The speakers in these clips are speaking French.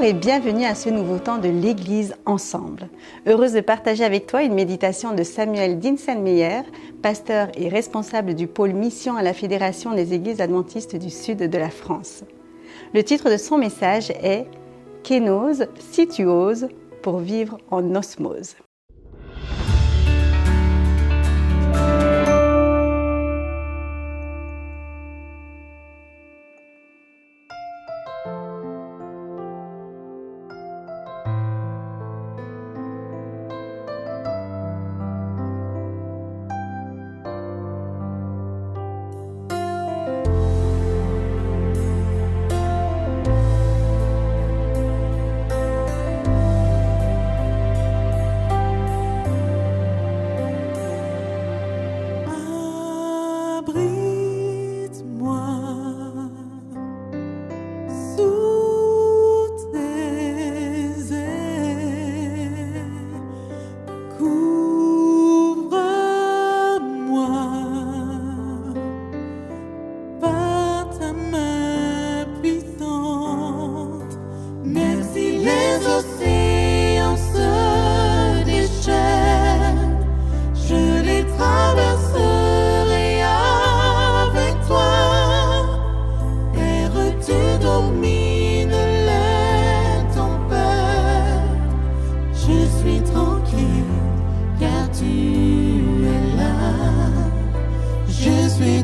Bonjour et bienvenue à ce nouveau temps de l'Église ensemble. Heureuse de partager avec toi une méditation de Samuel Dinsenmeyer, pasteur et responsable du pôle mission à la Fédération des Églises adventistes du Sud de la France. Le titre de son message est « Kénose, si tu oses, pour vivre en osmose ».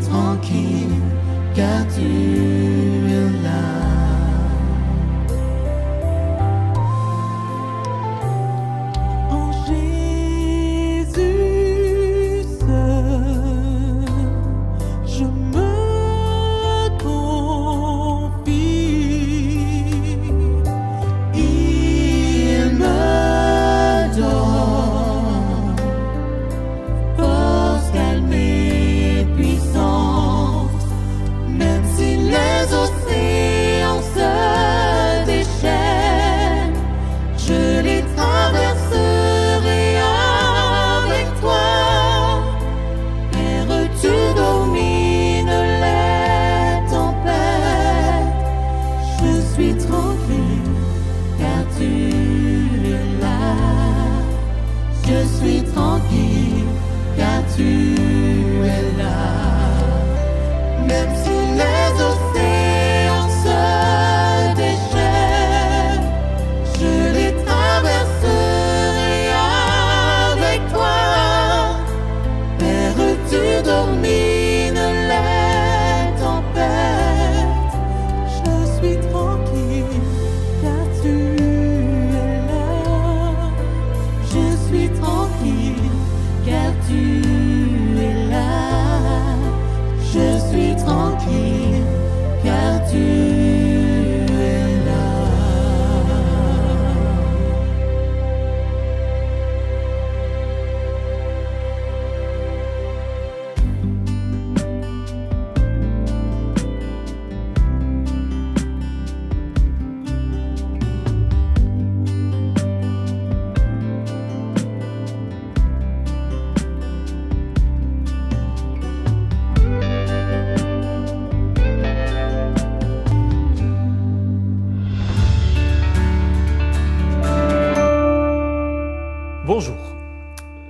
Tranquille, car tu es là. En Jésus seul, je me confie. Il me donne force, calme et puissance. Même si les océans se déchaînent, je les traverserai avec toi. Père, tu domines les tempêtes. Je suis tranquille, car tu es là. Je suis tranquille, car tu es là. Même si les océans se déchaînent, je les traverserai avec toi. Père, tu domines les tempêtes. Je suis tranquille, car tu es là. Je suis tranquille, car tu es là. Je suis tranquille, car tu es là. Bonjour,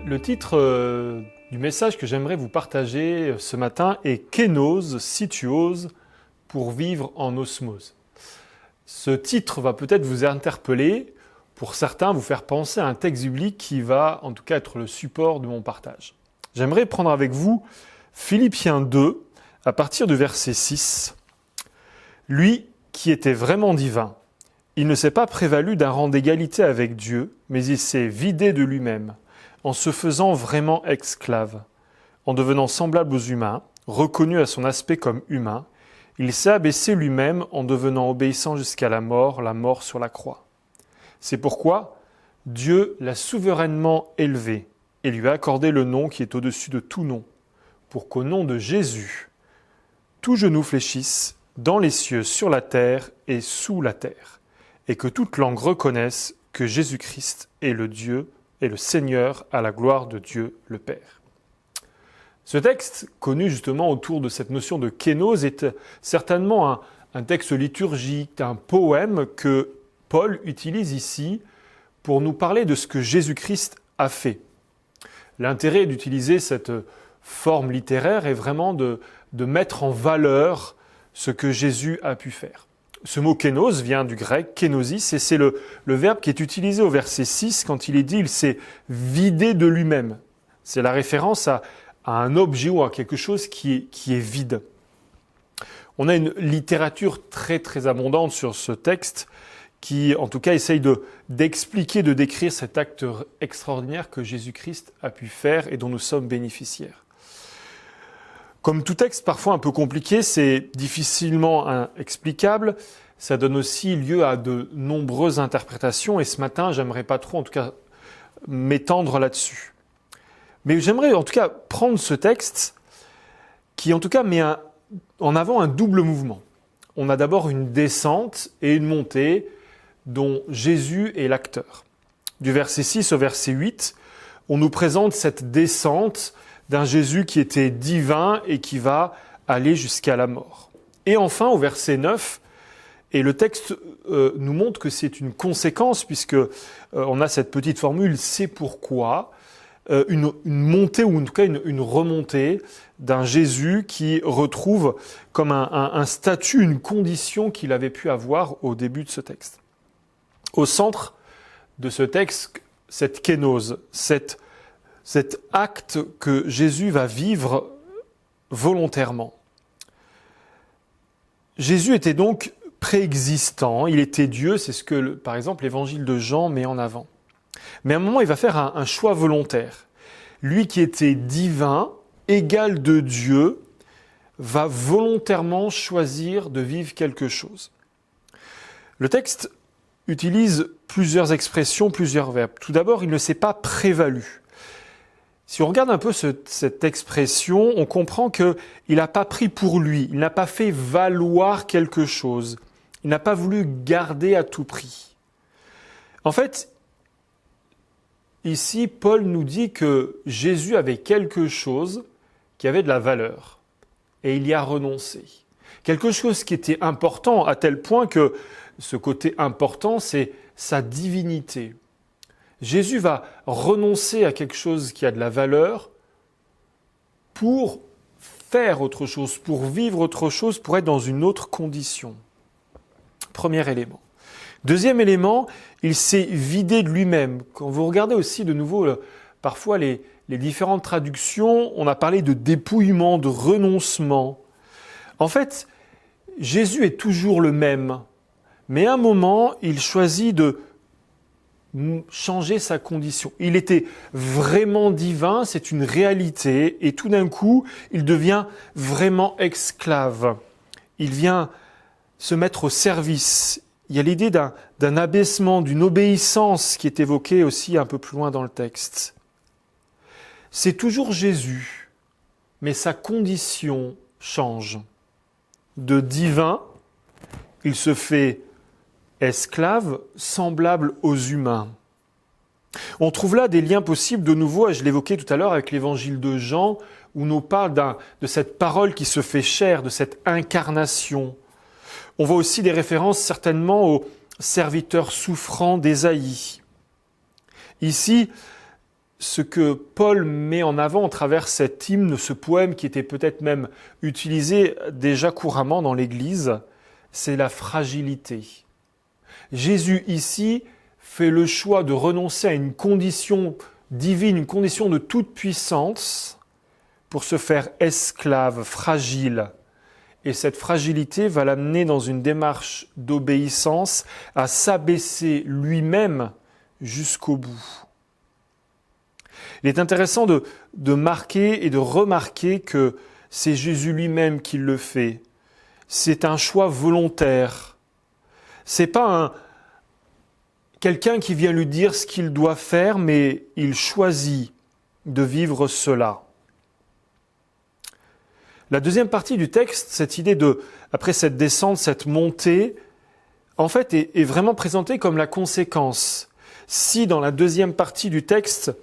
le titre du message que j'aimerais vous partager ce matin est « Kénose, si tu oses, pour vivre en osmose ». Ce titre va peut-être vous interpeller, pour certains vous faire penser à un texte biblique qui va en tout cas être le support de mon partage. J'aimerais prendre avec vous Philippiens 2, à partir du verset 6. « Lui qui était vraiment divin, il ne s'est pas prévalu d'un rang d'égalité avec Dieu, mais il s'est vidé de lui-même, en se faisant vraiment esclave. En devenant semblable aux humains, reconnu à son aspect comme humain, il s'est abaissé lui-même en devenant obéissant jusqu'à la mort sur la croix. C'est pourquoi Dieu l'a souverainement élevé et lui a accordé le nom qui est au-dessus de tout nom, pour qu'au nom de Jésus, tout genou fléchisse dans les cieux, sur la terre et sous la terre, et que toute langue reconnaisse que Jésus-Christ est le Dieu et le Seigneur à la gloire de Dieu le Père. » Ce texte, connu justement autour de cette notion de kénose, est certainement un texte liturgique, un poème que Paul utilise ici pour nous parler de ce que Jésus-Christ a fait. L'intérêt d'utiliser cette forme littéraire est vraiment de mettre en valeur ce que Jésus a pu faire. Ce mot kénos vient du grec kénosis et c'est le verbe qui est utilisé au verset 6 quand il est dit « il s'est vidé de lui-même ». C'est la référence à un objet ou à quelque chose qui est vide. On a une littérature très très abondante sur ce texte qui en tout cas essaye d'expliquer, de décrire cet acte extraordinaire que Jésus-Christ a pu faire et dont nous sommes bénéficiaires. Comme tout texte parfois un peu compliqué, c'est difficilement explicable, ça donne aussi lieu à de nombreuses interprétations et ce matin, j'aimerais pas trop en tout cas m'étendre là-dessus. Mais j'aimerais en tout cas prendre ce texte qui en tout cas met en avant un double mouvement. On a d'abord une descente et une montée dont Jésus est l'acteur. Du verset 6 au verset 8, on nous présente cette descente d'un Jésus qui était divin et qui va aller jusqu'à la mort. Et enfin, au verset 9, et le texte nous montre que c'est une conséquence, puisque on a cette petite formule « c'est pourquoi », une montée ou en tout cas une remontée d'un Jésus qui retrouve comme un statut, une condition qu'il avait pu avoir au début de ce texte. Au centre de ce texte, cette kénose, cet acte que Jésus va vivre volontairement. Jésus était donc préexistant, il était Dieu, c'est ce que par exemple l'évangile de Jean met en avant. Mais à un moment, il va faire un choix volontaire. Lui qui était divin, égal de Dieu, va volontairement choisir de vivre quelque chose. Le texte utilise plusieurs expressions, plusieurs verbes. Tout d'abord, il ne s'est pas prévalu. Si on regarde un peu cette expression, on comprend qu'il n'a pas pris pour lui, il n'a pas fait valoir quelque chose, il n'a pas voulu garder à tout prix. En fait, ici, Paul nous dit que Jésus avait quelque chose qui avait de la valeur et il y a renoncé. Quelque chose qui était important à tel point que ce côté important, c'est sa divinité. Jésus va renoncer à quelque chose qui a de la valeur pour faire autre chose, pour vivre autre chose, pour être dans une autre condition. Premier élément. Deuxième élément, il s'est vidé de lui-même. Quand vous regardez aussi de nouveau parfois les différentes traductions, on a parlé de dépouillement, de renoncement. En fait, Jésus est toujours le même, mais à un moment, il choisit de changer sa condition. Il était vraiment divin, c'est une réalité, et tout d'un coup, il devient vraiment esclave. Il vient se mettre au service. Il y a l'idée d'un abaissement, d'une obéissance qui est évoquée aussi un peu plus loin dans le texte. C'est toujours Jésus, mais sa condition change. De divin, il se fait esclave, semblable aux humains. On trouve là des liens possibles de nouveau, et je l'évoquais tout à l'heure avec l'évangile de Jean, où on nous parle de cette parole qui se fait chair, de cette incarnation. On voit aussi des références certainement aux serviteurs souffrants d'Ésaïe. Ici, ce que Paul met en avant à travers cet hymne, ce poème qui était peut-être même utilisé déjà couramment dans l'Église, c'est la fragilité. Jésus ici fait le choix de renoncer à une condition divine, une condition de toute puissance pour se faire esclave, fragile. Et cette fragilité va l'amener dans une démarche d'obéissance à s'abaisser lui-même jusqu'au bout. Il est intéressant de marquer et de remarquer que c'est Jésus lui-même qui le fait. C'est un choix volontaire. C'est pas quelqu'un qui vient lui dire ce qu'il doit faire, mais il choisit de vivre cela. La deuxième partie du texte, cette idée après cette descente, cette montée, en fait, est vraiment présentée comme la conséquence. Si dans la deuxième partie du texte,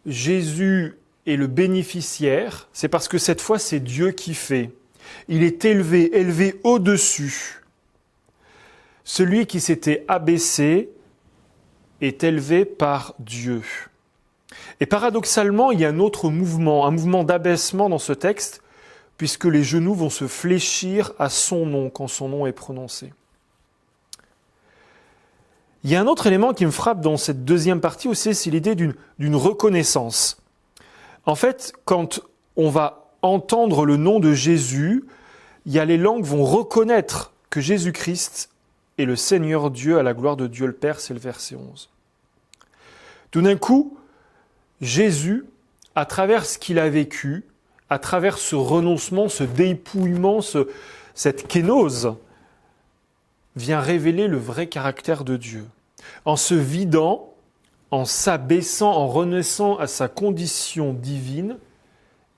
Jésus est le bénéficiaire, c'est parce que cette fois, c'est Dieu qui fait. Il est élevé au-dessus. celui qui s'était abaissé est élevé par Dieu. Et paradoxalement, il y a un autre mouvement, un mouvement d'abaissement dans ce texte, puisque les genoux vont se fléchir à son nom quand son nom est prononcé. Il y a un autre élément qui me frappe dans cette deuxième partie aussi, c'est l'idée d'une reconnaissance. En fait, quand on va entendre le nom de Jésus, les langues vont reconnaître que Jésus-Christ est le Seigneur Dieu à la gloire de Dieu le Père, c'est le verset 11. Tout d'un coup, Jésus, à travers ce qu'il a vécu, à travers ce renoncement, ce dépouillement, cette kénose, vient révéler le vrai caractère de Dieu. En se vidant, en s'abaissant, en renaissant à sa condition divine,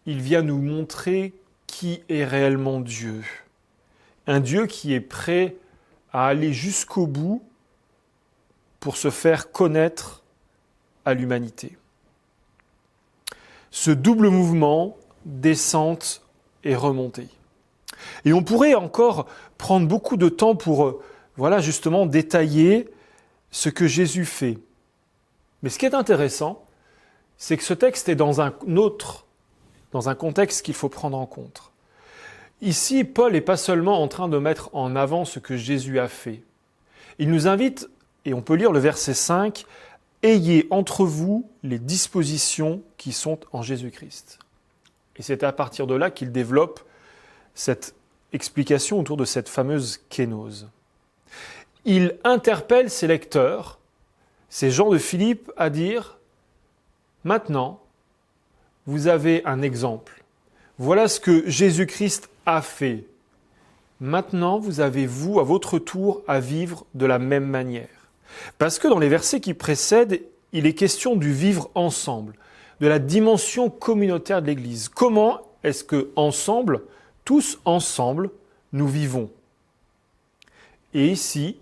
il vient nous montrer qui est réellement Dieu. Un Dieu qui est prêt à aller jusqu'au bout pour se faire connaître à l'humanité. Ce double mouvement, descente et remontée. Et on pourrait encore prendre beaucoup de temps pour, justement détailler ce que Jésus fait. Mais ce qui est intéressant, c'est que ce texte est dans un contexte qu'il faut prendre en compte. Ici, Paul n'est pas seulement en train de mettre en avant ce que Jésus a fait. Il nous invite, et on peut lire le verset 5, « Ayez entre vous les dispositions qui sont en Jésus-Christ ». Et c'est à partir de là qu'il développe cette explication autour de cette fameuse kénose. Il interpelle ses lecteurs, ces gens de Philippe, à dire « Maintenant, vous avez un exemple. Voilà ce que Jésus-Christ a fait. Maintenant, vous avez, vous, à votre tour, à vivre de la même manière. » Parce que dans les versets qui précèdent, il est question du vivre ensemble, de la dimension communautaire de l'Église. Comment est-ce que ensemble, tous ensemble, nous vivons? Et ici,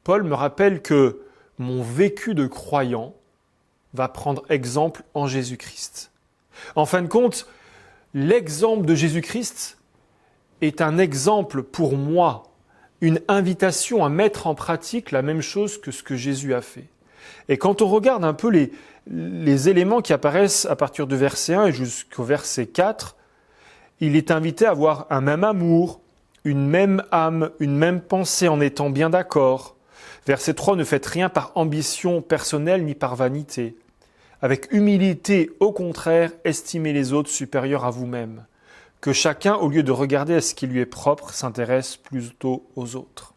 Paul me rappelle que mon vécu de croyant va prendre exemple en Jésus-Christ. En fin de compte, l'exemple de Jésus-Christ est un exemple pour moi, une invitation à mettre en pratique la même chose que ce que Jésus a fait. Et quand on regarde un peu les éléments qui apparaissent à partir du verset 1 et jusqu'au verset 4, il est invité à avoir un même amour, une même âme, une même pensée en étant bien d'accord. Verset 3, ne faites rien par ambition personnelle ni par vanité. Avec humilité, au contraire, estimez les autres supérieurs à vous-même. Que chacun, au lieu de regarder à ce qui lui est propre, s'intéresse plutôt aux autres.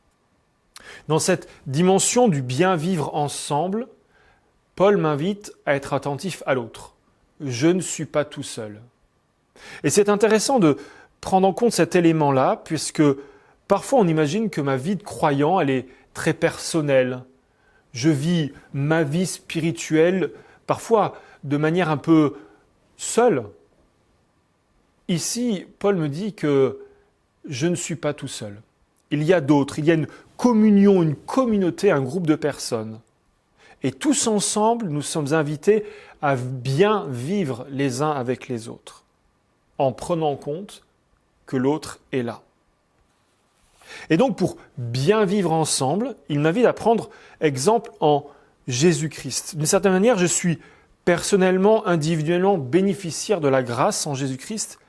Dans cette dimension du bien vivre ensemble, Paul m'invite à être attentif à l'autre. Je ne suis pas tout seul. Et c'est intéressant de prendre en compte cet élément-là, puisque parfois on imagine que ma vie de croyant, elle est très personnelle. Je vis ma vie spirituelle, parfois de manière un peu seule. Ici, Paul me dit que je ne suis pas tout seul. Il y a d'autres, il y a une communion, une communauté, un groupe de personnes. Et tous ensemble, nous sommes invités à bien vivre les uns avec les autres, en prenant en compte que l'autre est là. Et donc, pour bien vivre ensemble, il m'invite à prendre exemple en Jésus-Christ. D'une certaine manière, je suis personnellement, individuellement bénéficiaire de la grâce en Jésus-Christ,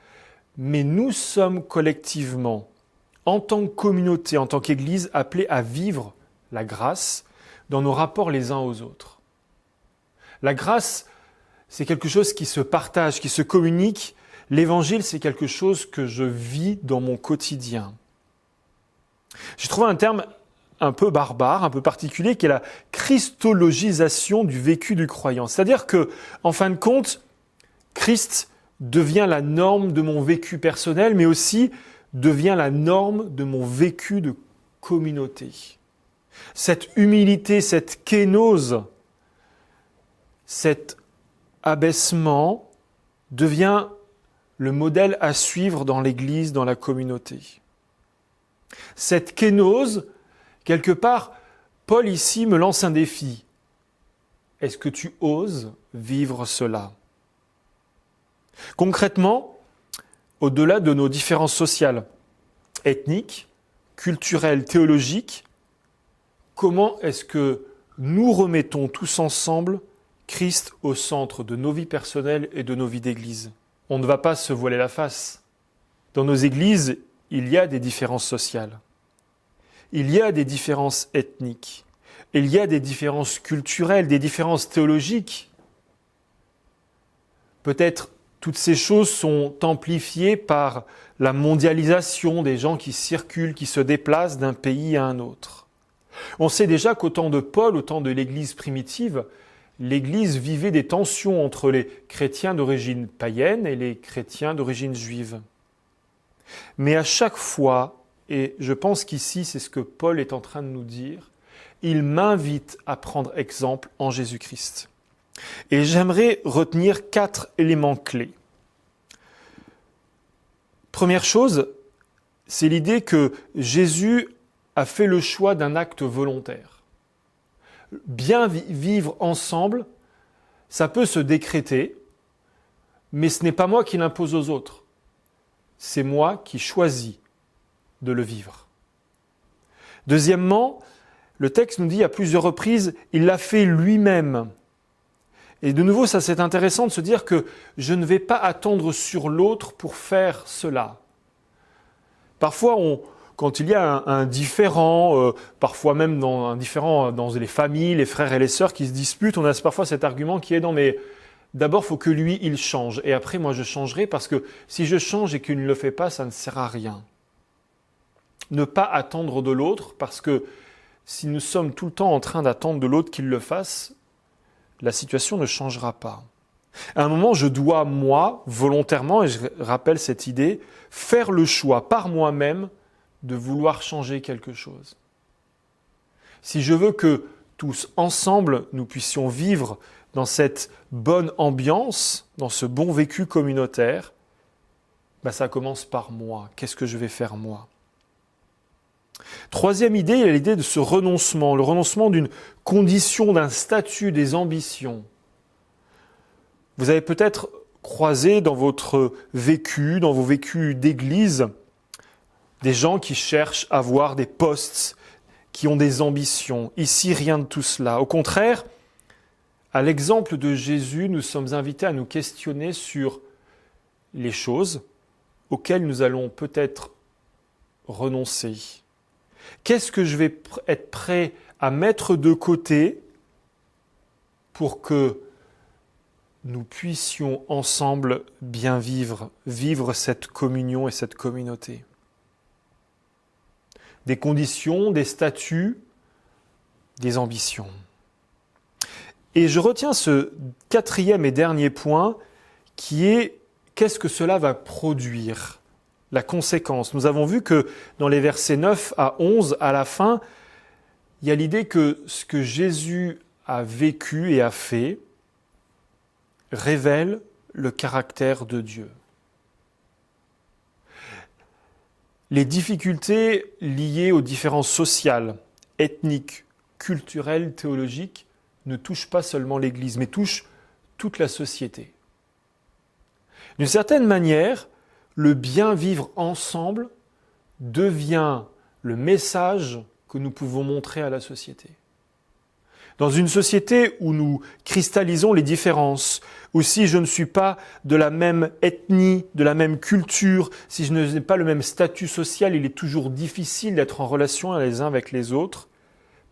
mais nous sommes collectivement, en tant que communauté, en tant qu'Église, appelés à vivre la grâce dans nos rapports les uns aux autres. La grâce, c'est quelque chose qui se partage, qui se communique. L'Évangile, c'est quelque chose que je vis dans mon quotidien. J'ai trouvé un terme un peu barbare, un peu particulier, qui est la christologisation du vécu du croyant. C'est-à-dire que, en fin de compte, Christ devient la norme de mon vécu personnel, mais aussi devient la norme de mon vécu de communauté. Cette humilité, cette kénose, cet abaissement devient le modèle à suivre dans l'Église, dans la communauté. Cette kénose, quelque part, Paul ici me lance un défi. Est-ce que tu oses vivre cela ? Concrètement, au-delà de nos différences sociales, ethniques, culturelles, théologiques, comment est-ce que nous remettons tous ensemble Christ au centre de nos vies personnelles et de nos vies d'église. On ne va pas se voiler la face. Dans nos églises, il y a des différences sociales. Il y a des différences ethniques. Il y a des différences culturelles, des différences théologiques. Peut-être toutes ces choses sont amplifiées par la mondialisation des gens qui circulent, qui se déplacent d'un pays à un autre. On sait déjà qu'au temps de Paul, au temps de l'Église primitive, l'Église vivait des tensions entre les chrétiens d'origine païenne et les chrétiens d'origine juive. Mais à chaque fois, et je pense qu'ici c'est ce que Paul est en train de nous dire, il m'invite à prendre exemple en Jésus-Christ. Et j'aimerais retenir 4 éléments clés. Première chose, c'est l'idée que Jésus a fait le choix d'un acte volontaire. Bien vivre ensemble, ça peut se décréter, mais ce n'est pas moi qui l'impose aux autres. C'est moi qui choisis de le vivre. Deuxièmement, le texte nous dit à plusieurs reprises, il l'a fait lui-même. Et de nouveau, ça c'est intéressant de se dire que je ne vais pas attendre sur l'autre pour faire cela. Parfois, quand il y a un différend, parfois même un différend dans les familles, les frères et les sœurs qui se disputent, on a parfois cet argument qui est non mais d'abord il faut que lui il change et après moi je changerai parce que si je change et qu'il ne le fait pas, ça ne sert à rien. Ne pas attendre de l'autre parce que si nous sommes tout le temps en train d'attendre de l'autre qu'il le fasse, la situation ne changera pas. À un moment, je dois, moi, volontairement, et je rappelle cette idée, faire le choix par moi-même de vouloir changer quelque chose. Si je veux que tous ensemble, nous puissions vivre dans cette bonne ambiance, dans ce bon vécu communautaire, ça commence par moi. Qu'est-ce que je vais faire moi ? Troisième idée, il y a l'idée de ce renoncement, le renoncement d'une condition, d'un statut, des ambitions. Vous avez peut-être croisé dans votre vécu, dans vos vécus d'église, des gens qui cherchent à avoir des postes, qui ont des ambitions. Ici, rien de tout cela. Au contraire, à l'exemple de Jésus, nous sommes invités à nous questionner sur les choses auxquelles nous allons peut-être renoncer. Qu'est-ce que je vais être prêt à mettre de côté pour que nous puissions ensemble bien vivre cette communion et cette communauté ? Des conditions, des statuts, des ambitions. Et je retiens ce 4e et dernier point qui est qu'est-ce que cela va produire ? La conséquence. Nous avons vu que dans les versets 9 à 11, à la fin, il y a l'idée que ce que Jésus a vécu et a fait révèle le caractère de Dieu. Les difficultés liées aux différences sociales, ethniques, culturelles, théologiques ne touchent pas seulement l'Église, mais touchent toute la société. D'une certaine manière, le bien vivre ensemble devient le message que nous pouvons montrer à la société. Dans une société où nous cristallisons les différences, où si je ne suis pas de la même ethnie, de la même culture, si je n'ai pas le même statut social, il est toujours difficile d'être en relation les uns avec les autres.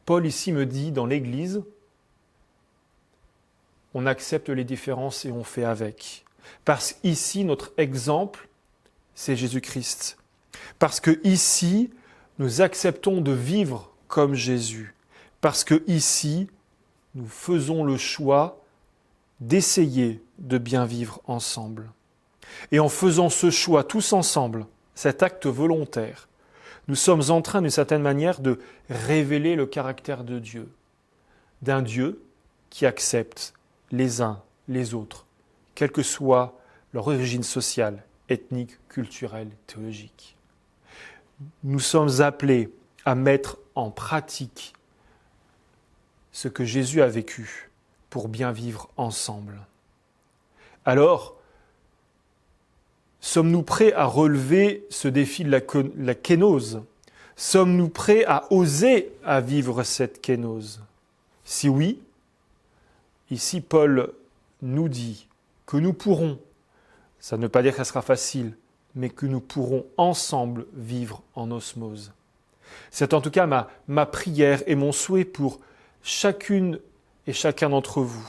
Paul ici me dit, dans l'Église, on accepte les différences et on fait avec. Parce qu'ici, notre exemple, c'est Jésus-Christ. Parce que ici, nous acceptons de vivre comme Jésus. Parce que ici, nous faisons le choix d'essayer de bien vivre ensemble. Et en faisant ce choix tous ensemble, cet acte volontaire, nous sommes en train d'une certaine manière de révéler le caractère de Dieu. D'un Dieu qui accepte les uns les autres, quelle que soit leur origine sociale, ethnique, culturelle, théologique. Nous sommes appelés à mettre en pratique ce que Jésus a vécu pour bien vivre ensemble. Alors, sommes-nous prêts à relever ce défi de la kénose, Sommes-nous prêts à oser à vivre cette kénose? Si oui, ici Paul nous dit que nous pourrons, ça ne veut pas dire que ça sera facile, mais que nous pourrons ensemble vivre en osmose. C'est en tout cas ma prière et mon souhait pour chacune et chacun d'entre vous,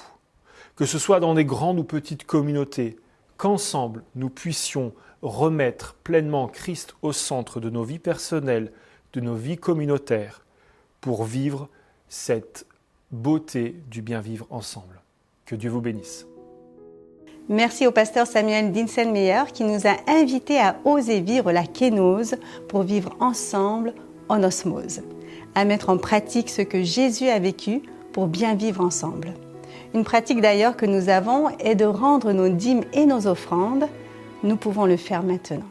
que ce soit dans des grandes ou petites communautés, qu'ensemble nous puissions remettre pleinement Christ au centre de nos vies personnelles, de nos vies communautaires, pour vivre cette beauté du bien vivre ensemble. Que Dieu vous bénisse. Merci au pasteur Samuel Dinsenmeyer qui nous a invités à oser vivre la kénose pour vivre ensemble en osmose, à mettre en pratique ce que Jésus a vécu pour bien vivre ensemble. Une pratique d'ailleurs que nous avons est de rendre nos dîmes et nos offrandes. Nous pouvons le faire maintenant.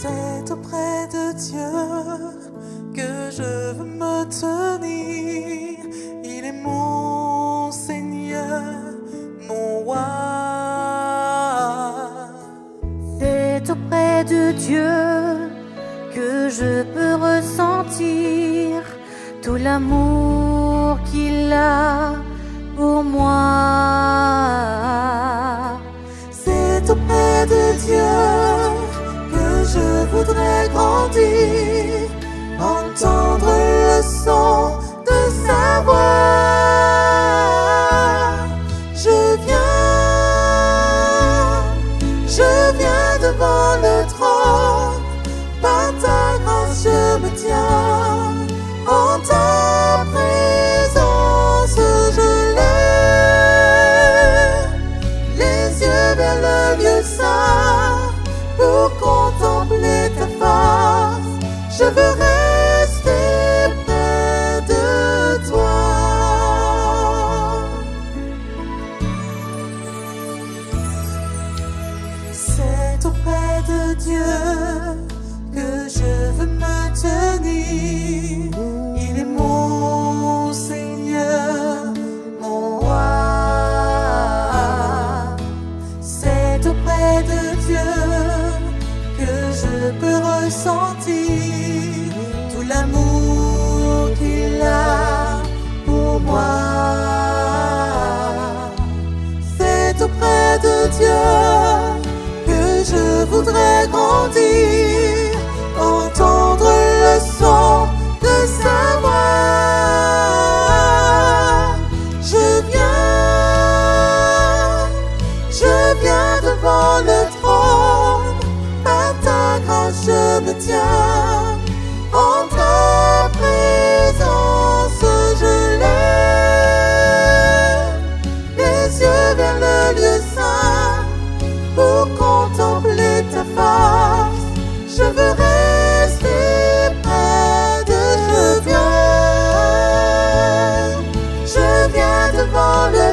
C'est auprès de Dieu que je veux me tenir. Il est mon Seigneur, mon roi. C'est auprès de Dieu que je peux ressentir tout l'amour qu'il a pour moi. C'est auprès de Dieu que je voudrais grandir, entendre le son de sa voix. Je viens devant le trône, par ta grâce je me tiens, en ta présence je lève les yeux vers le lieu saint, pour contempler ta face. Je veux rester près de toi. C'est auprès de Dieu que je veux me tenir. Il est mon Seigneur, mon roi. C'est auprès de Dieu que je peux ressentir tout l'amour qu'il a pour moi. C'est auprès de Dieu que je voudrais grandir, entendre le son de sa voix. Je viens devant le trône, par ta grâce je me tiens, en ta présence je lève les yeux vers le lieu saint, pour contempler ta face. Je veux rester près de je viens devant le